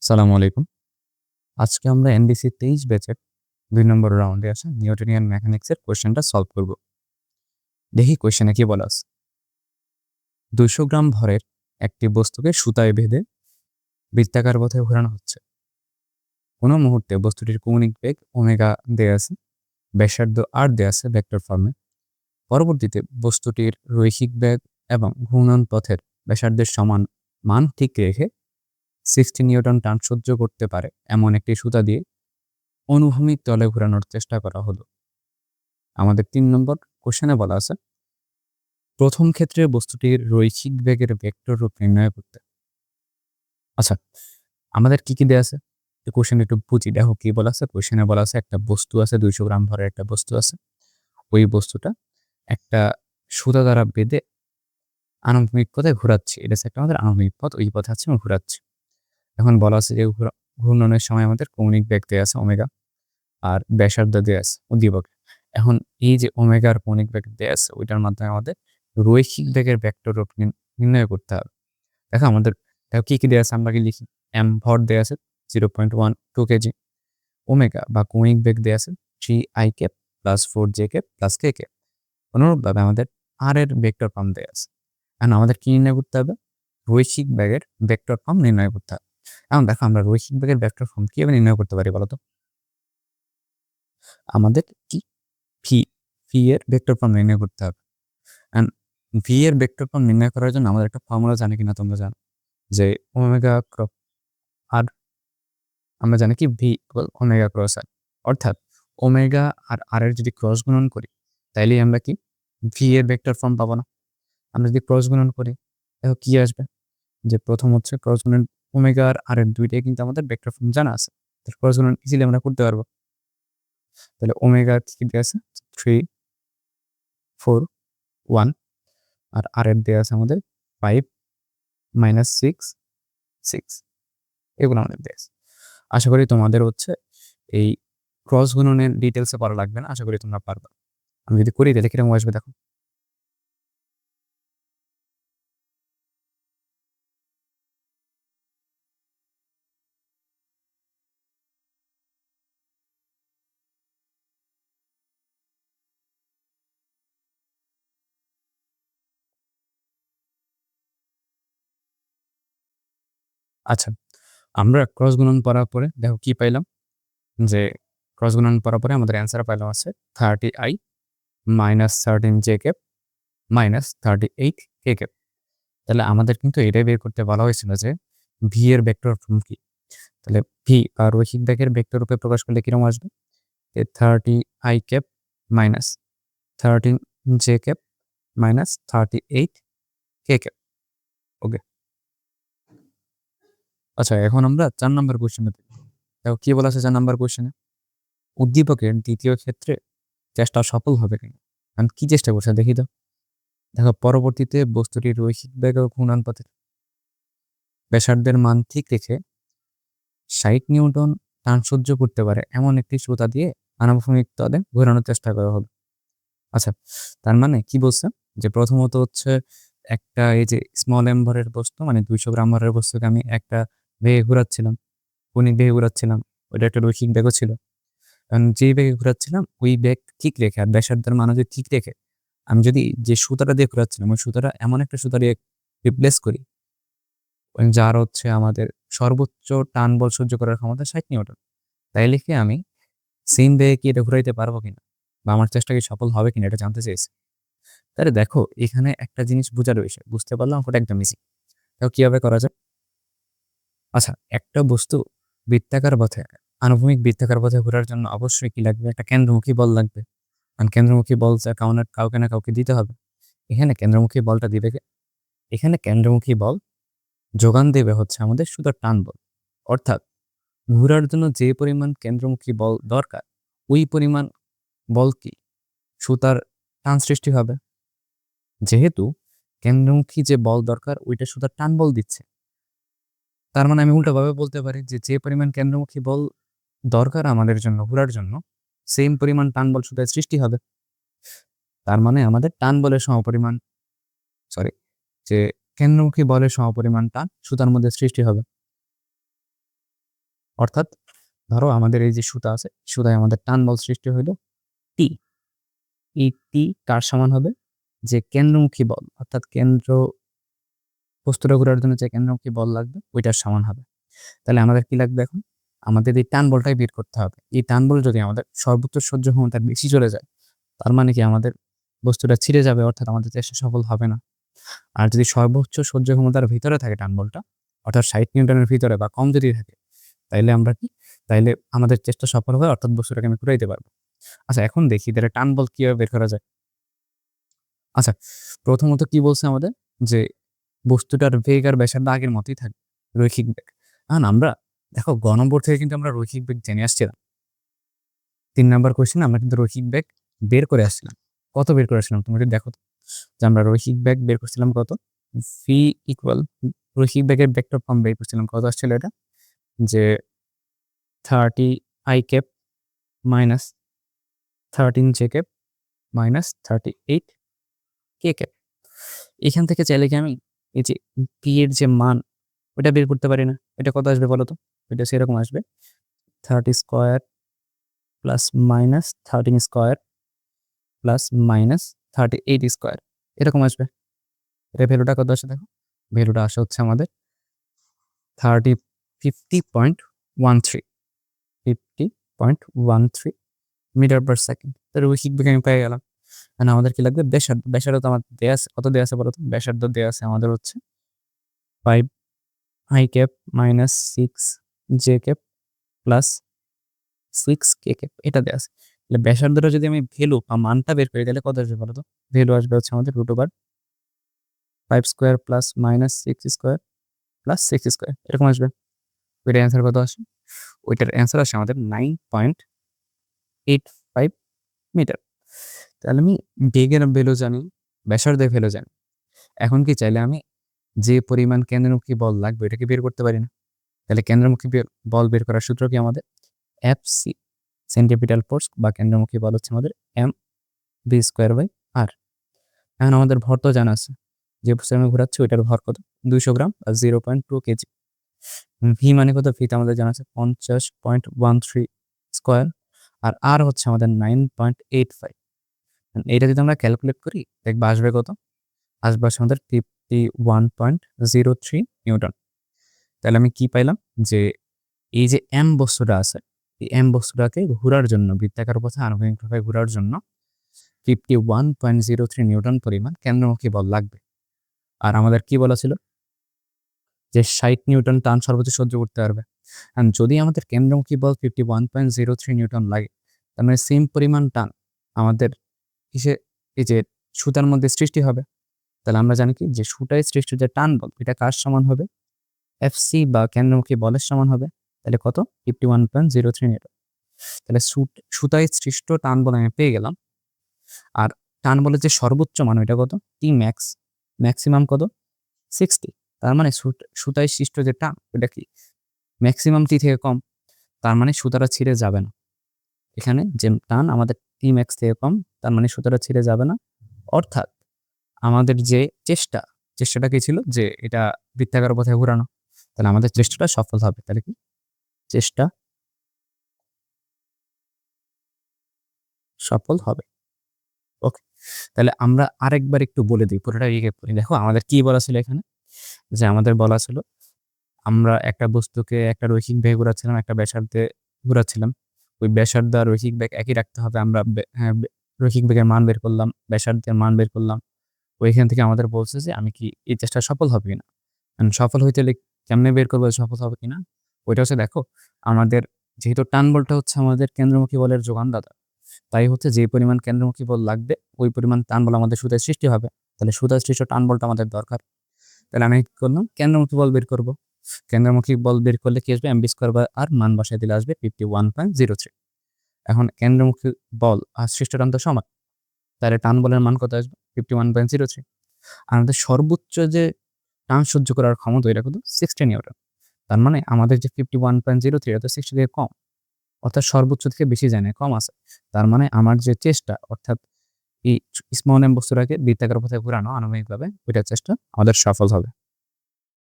সালামু আলাইকুম। আজকে আমরা এনডিসি 23 ব্যাচের ২ নম্বর রাউন্ডে আসা নিউটনিয়ান মেকানিক্সের কোয়েশ্চেনটা সলভ করব। দেখি কোয়েশ্চেনে কি বলা আছে। ২০০ গ্রাম ভরের একটি বস্তুকে সুতায় বেঁধে বৃত্তাকার পথে ঘোরানো হচ্ছে। কোনো মুহূর্তে বস্তুটির কৌণিক বেগ ওমেগা দেয়া আছে, ব্যাসার্ধ আর দেয়া আছে ভেক্টর ফর্মে। পরবর্তীতে বস্তুটির রৈখিক বেগ এবং ঘূর্ণন পথের ব্যাসার্ধের সমান মান ঠিক রেখে 60 নিউটন টান সহ্য করতে পারে এমন একটি সুতা দিয়ে অনুভূমিক তলে ঘোরানোর চেষ্টা করা হলো। আমাদের ৩ নম্বর কোশ্চেনে বলা আছে, প্রথম ক্ষেত্রে বস্তুটির রৈখিক বেগের ভেক্টর রূপ নির্ণয় করতে। আচ্ছা, আমাদের কি দেয়া আছে? কোশ্চেন একটু বুঝি। দেখো কি বলা আছে? কোশ্চেনে বলা আছে একটা বস্তু আছে, ২০০ গ্রাম ভরের একটা বস্তু আছে। ওই বস্তুটা একটা সুতা দ্বারা বেঁধে আনুভূমিক পথে ঘোরাচ্ছি। এটা হচ্ছে একটা আমাদের আনুভূমিক পথ, ওই পথে আছে আমরা ঘোরাচ্ছি। এখন বলা আছে যে ঘূর্ণনের সময় আমাদের কৌণিক বেগ দেয়া আছে ওমেগা, আর ব্যাসার্ধ দেয়া আছে উদ্দীপকে। এখন এই যে ওমেগার কৌণিক বেগ দেয়া আছে, ওইটার মাধ্যমে আমাদের রৈখিক বেগের ভেক্টর রূপ নির্ণয় করতে হবে। দেখো আমাদের কি দেয়া আছে, আমরা কি লিখি? এম ভর দেয়া আছে 0.12 কেজি, ওমেগা বা কৌণিক বেগ দেয়া আছে 3i cap plus 4j cap plus k cap. অনুরূপভাবে আমাদের আর এর ভেক্টর ফর্ম দেয়া আছে। এখন আমাদের কি নির্ণয় করতে হবে? রৈখিক বেগের ভেক্টর ফর্ম নির্ণয় করতে হবে। এখন দেখো আমরা রৈখিক বেগের ভেক্টর ফর্ম কিভাবে নির্ণয় করতে পারি বলতো? আমাদের কি ভি ভি এর ভেক্টর ফর্ম নির্ণয় করতে হবে। এন্ড ভি এর ভেক্টর ফর্ম নির্ণয় করার জন্য আমাদের একটা ফর্মুলা জানি কিনা তোমরা জানো, যে ওমেগা ক্রস আর, আমরা জানি কি ভি ইকুয়াল ওমেগা ক্রস আর। অর্থাৎ ওমেগা আর আর এর যদি ক্রস গুণন করি, তাইলেই আমরা কি ভি এর ভেক্টর ফর্ম পাবো না? আমরা যদি ক্রস গুণন করি, দেখো কি আসবে, যে প্রথম হচ্ছে ক্রস গুণন ওমেগা আর আর এর দুইটাই কিন্তু আমাদের ভেক্টর ফর্ম জানা আছে। ক্রস গুণন ইজিলি আমরা করতে পারবো। তাহলে ওমেগা কি দেওয়া আছে 3 4 1, আর আর এর দেওয়া আছে আমাদের 5 -6 6, এগুলো আমাদের দেওয়া আছে। আশা করি তোমাদের হচ্ছে এই ক্রস গুণনের ডিটেলসে পড়া লাগবে না, আশা করি তোমরা পারবা। আমি যদি করি তাহলে কিরকম আসবে দেখো। আচ্ছা, আমরা ক্রস গুণন পড়ার পরে দেখো কি পাইলাম, যে ক্রস গুণন পড়ার পরে আমাদের অ্যান্সার পাইলাম আছে 30i minus 13j cap minus 38 কে ক্যাপ। তাহলে আমাদের কিন্তু এটাই বের করতে বলা হয়েছিল যে ভি এর ভেক্টর ফর্ম কি। তাহলে ভি বা রৈখিক বেগের ভেক্টর রূপে প্রকাশ করলে কিরকম আসবে? 30i cap minus 13j cap minus 38 কে ক্যাপ। ওকে। আচ্ছা, এখন আমরা 4 নাম্বার কোশ্চেনে দেখব। দেখো কি বলা আছে 4 নাম্বার কোশ্চেনে, উদ্দীপকের দ্বিতীয় ক্ষেত্রে চেষ্টা সফল হবে কিনা। আমি কি চেষ্টা করছে দেখি তো। দেখো পরবর্তীতে বস্তুটির রৈখিক বেগ ও ঘূর্ণন পথের ব্যাসার্ধের মান ঠিক রেখে 60 নিউটন টান সহ্য করতে পারে এমন একটি সুতা দিয়ে আনুভূমিক তলে ঘোরানোর চেষ্টা করা হলো। আচ্ছা, তার মানে কি বলছে, যে প্রথমত হচ্ছে একটা এই যে স্মল এম ভরের বস্তু, মানে 200 গ্রাম ভরের বস্তুকে আমি একটা বেগে ঘোরাচ্ছিলাম, কৌণিক বেগে ঘোরাচ্ছিলাম। ওইটা একটা রৈখিক বেগও ছিল। কারণ যেই বেগে ঘোরাচ্ছিলাম ওই বেগ ঠিক রেখে আর ব্যাসার্ধের মান যদি ঠিক রেখে আমি যদি যে সুতাটা দিয়ে ঘোরাচ্ছিলাম ওই সুতাটা এমন একটা সুতা দিয়ে রিপ্লেস করি যার হচ্ছে আমাদের সর্বোচ্চ টান বল সহ্য করার ক্ষমতা 60 নিউটন, তাইলে কি আমি সেম বেগে কি এটা ঘুরাইতে পারবো কিনা, বা আমার চেষ্টা কি সফল হবে কিনা এটা জানতে চেয়েছে। তাহলে দেখো এখানে একটা জিনিস বোঝা রয়েছে, বুঝতে পারলাম ওটা একদম ইজি। তাও কিভাবে করা যায়? আচ্ছা, একটা বস্তু বৃত্তাকার পথে, আনুভূমিক বৃত্তাকার পথে ঘোরার জন্য অবশ্যই কি লাগবে? একটা কেন্দ্রমুখী বল লাগবে। কারণ কেন্দ্রমুখী বল কাউকে না কাউকে দিতে হবে। এখানে কেন্দ্রমুখী বলটা দিবে কে? এখানে কেন্দ্রমুখী বল যোগান দেবে হচ্ছে আমাদের সুতার টান বল। অর্থাৎ ঘোরার জন্য যে পরিমাণ কেন্দ্রমুখী বল দরকার, ওই পরিমাণ বল কি সুতার টান সৃষ্টি হবে। যেহেতু কেন্দ্রমুখী যে বল দরকার ওইটা সুতার টান বল দিচ্ছে, তার মানে আমি উল্টাভাবে বলতে পারি যে যে পরিমাণ কেন্দ্রমুখী বল দরকার আমাদের জন্য ঘোরার জন্য, সেম পরিমাণ টান বল সুতায় সৃষ্টি হবে। তার মানে আমাদের টান বলের সমপরিমাণ, সরি, যে কেন্দ্রমুখী বলের সমপরিমাণ টান সুতার মধ্যে সৃষ্টি হবে। অর্থাৎ ধরো আমাদের এই যে সুতা আছে, সুতায় আমাদের টান বল সৃষ্টি হইলো টি। এই টি কার সমান হবে? যে কেন্দ্রমুখী বল, অর্থাৎ বস্তুটা ঘোরার জন্য যে কেন্দ্রমুখী বল লাগবে ওইটার সমান হবে। তাহলে আমাদের কি লাগবে এখন? আমাদের এই টান বলটাই বের করতে হবে। এই টান বল যদি আমাদের সর্বোচ্চ সহ্য ক্ষমতার বেশি চলে যায়, তার মানে কি আমাদের বস্তুটা ছিঁড়ে যাবে, অর্থাৎ আমাদের চেষ্টা সফল হবে না। আর যদি সর্বোচ্চ সহ্য ক্ষমতার ভিতরে থাকে টান বলটা, অর্থাৎ 60 নিউটনের ভিতরে বা কম যদি থাকে, তাইলে আমরা কি, তাইলে আমাদের চেষ্টা সফল হবে, অর্থাৎ বস্তুটাকে আমি ঘুরাইতে পারবো। আচ্ছা, এখন দেখি তাহলে টান বল কিভাবে বের করা যায়। আচ্ছা, প্রথমত কি বলছে আমাদের? যে বস্তুটার বেগ আর ব্যাসার্ধ আগের মতোই থাকবে, রৈখিক বেগ। এখন আমরা দেখো গ নম্বর থেকে কিন্তু আমরা রৈখিক বেগ জেনে আসছিলাম। 3 নাম্বার কোয়েশ্চেনে আমরা কিন্তু রৈখিক বেগ বের করে আসছিলাম। কত বের করে আসছিলাম তুমি যদি দেখো তো, যে আমরা রৈখিক বেগ বের করছিলাম কত? ভি ইকুয়াল, রৈখিক বেগের ভেক্টর ফর্ম বের করছিলাম, কত আসছিল এটা? যে 30 i cap minus 13 j cap minus 38 K cap. এখান থেকে চাইলে কি আমি এই যে পি এর যে মান ওটা বের করতে পারি না? এটা কত আসবে বলো তো? এটা সেরকম আসবে 30 square plus minus 13 square plus minus 38 square, এরকম আসবে। এটা ভ্যালুটা কত আসে দেখো? ভ্যালুটা আসে হচ্ছে আমাদের 50.13 মিটার পার সেকেন্ড। তার রৈখিক বেগ আমি পেয়ে গেলাম। আর আমাদের কি লাগবে? ব্যাসার্ধ। ব্যাসার্ধ তো আমার দেয়া আছে, কত দেয়া আছে বলো তো? ব্যাসার্ধ দেয়া আছে আমাদের হচ্ছে 5 i cap minus 6 j cap plus 6 K cap, এটা দেয়া আছে। তাহলে ব্যাসার্ধটা যদি আমি ভ্যালু বা মানটা বের করি, তাহলে কত আসবে বলো তো? ভ্যালু আসবে হচ্ছে আমাদের √5 square plus minus 6 square plus 6 square, এরকম আসবে। ওইটার অ্যান্সার কত আসে? ওইটার অ্যান্সার আসে আমাদের 9.85 মিটার। তাহলে আমি বেগের ভ্যালু জানি, ব্যাসার্ধের ভ্যালু জানি। এখন কি চাইলে আমি যে পরিমাণ কেন্দ্রমুখী বল লাগবে এটাকে বের করতে পারি না? তাহলে কেন্দ্রমুখী বল বের করার সূত্র কি আমাদের? এফসি, সেন্টিপিটাল ফোর্স বা কেন্দ্রমুখী বল হচ্ছে আমাদের এম ভি স্কোয়ার বাই আর। এখন আমাদের ভর তো জানা আছে, যে বস্তু আমি ঘোরাচ্ছি ওইটার ভর কত? 200 গ্রাম বা 0.2 কেজি। ভি মানে কত? ভিটা আমাদের জানা আছে 50.13 স্কোয়ার, আর আর হচ্ছে আমাদের 9.85। এটা যদি আমরা ক্যালকুলেট করি দেখবা আসবে কত? আসবে আমাদের 51.03 নিউটন। তাহলে আমি কি পাইলাম? যে এই যে এম বস্তুটা আছে, এই এম বস্তুটাকে ঘোরার জন্য, বৃত্তাকার পথে আনুভূমিকভাবে ঘোরার জন্য 51.03 নিউটন পরিমাণ কেন্দ্রমুখী বল লাগবে। আর আমাদের কি বলা ছিল? যে 60 নিউটন টান সর্বোচ্চ সহ্য করতে পারবে। আর যদি আমাদের কেন্দ্রমুখী বল 51.03 নিউটন লাগে, তার মানে সেম পরিমাণ টান আমাদের এই যে সুতার মধ্যে সৃষ্টি হবে। তাহলে আমরা জানি কি, যে সুতায় সৃষ্ট যে টান বল এটা কার সমান হবে? এফসি বা কেন্দ্রমুখী বলের সমান হবে। তাহলে কত? 51.03 নিউটন। তাহলে সুতায় সৃষ্ট টান বল আমি পেয়ে গেলাম। আর টান বলের যে সর্বোচ্চ মান ওইটা কত? টি ম্যাক্স, ম্যাক্সিমাম কত? 60। তার মানে সুতায় সৃষ্ট যে টান ওটা কি ম্যাক্সিমাম টি থেকে কম, তার মানে সুতাটা ছিঁড়ে যাবে না। এখানে যে টান আমাদের টি ম্যাক্স থেকে কম, তার মানে সুতাটা ছিঁড়ে যাবে না। অর্থাৎ আমাদের যে চেষ্টাটা কি ছিল? যে এটা বৃত্তাকার পথে ঘোরানো। তাহলে আমাদের চেষ্টাটা সফল হবে। তাহলে কি চেষ্টা সফল হবে। ওকে, তাহলে আমরা আরেকবার একটু বলে দিই, পুরোটা রিক্যাপ করি। দেখো আমাদের কি বলা ছিল এখানে? যে আমাদের বলা ছিল আমরা একটা বস্তুকে একটা রৈখিক বেগে ঘোরাচ্ছিলাম, একটা ব্যাসার্ধে ঘোরাচ্ছিলাম। ওই ব্যাসার্ধ আর রৈখিক বেগ একই রাখতে হবে। আমরা রৈখিক বেগের মান বের করলাম, ব্যাসার্ধের মান বের করলাম। ওইখান থেকে আমাদের বলছে যে আমি কি এই চেষ্টা সফল হবে কিনা। সফল হইতে হলে কেমনে বের করবো সফল হবে কিনা? ওইটা হচ্ছে দেখো, আমাদের যেহেতু টান বলটা হচ্ছে আমাদের কেন্দ্রমুখী বলের যোগানদাতা, তাই হচ্ছে যে পরিমাণ কেন্দ্রমুখী বল লাগবে ওই পরিমাণ টান বল আমাদের সুতায় সৃষ্টি হবে। তাহলে সুতায় সৃষ্ট টান বলটা আমাদের দরকার। তাহলে আমি কি করলাম? কেন্দ্রমুখী বল বের করব। কেন্দ্রমুখী বল বের করলে কি আসবে? এমবি স্কোয়ার বা আর মান বসায় দিলে আসবে 51.03। এখন কেন্দ্রমুখী বল আর সৃষ্ট টান তো সমান, তাহলে টান বলের মান কত আসবে? 51.03। আর আমাদের সর্বোচ্চ যে টান সহ্য করার ক্ষমতা এটা কত? 60 নিউটন। তার মানে আমাদের যে 51.03 এটা 60 থেকে কম, অর্থাৎ সর্বোচ্চ থেকে বেশি যায় না, কম আছে। তার মানে আমার যে চেষ্টা, অর্থাৎ এই স্মল এম বস্তুটাকে বৃত্তাকার পথে ঘোরানো আনুমানিকভাবে, ওইটার চেষ্টা আমাদের সফল হবে।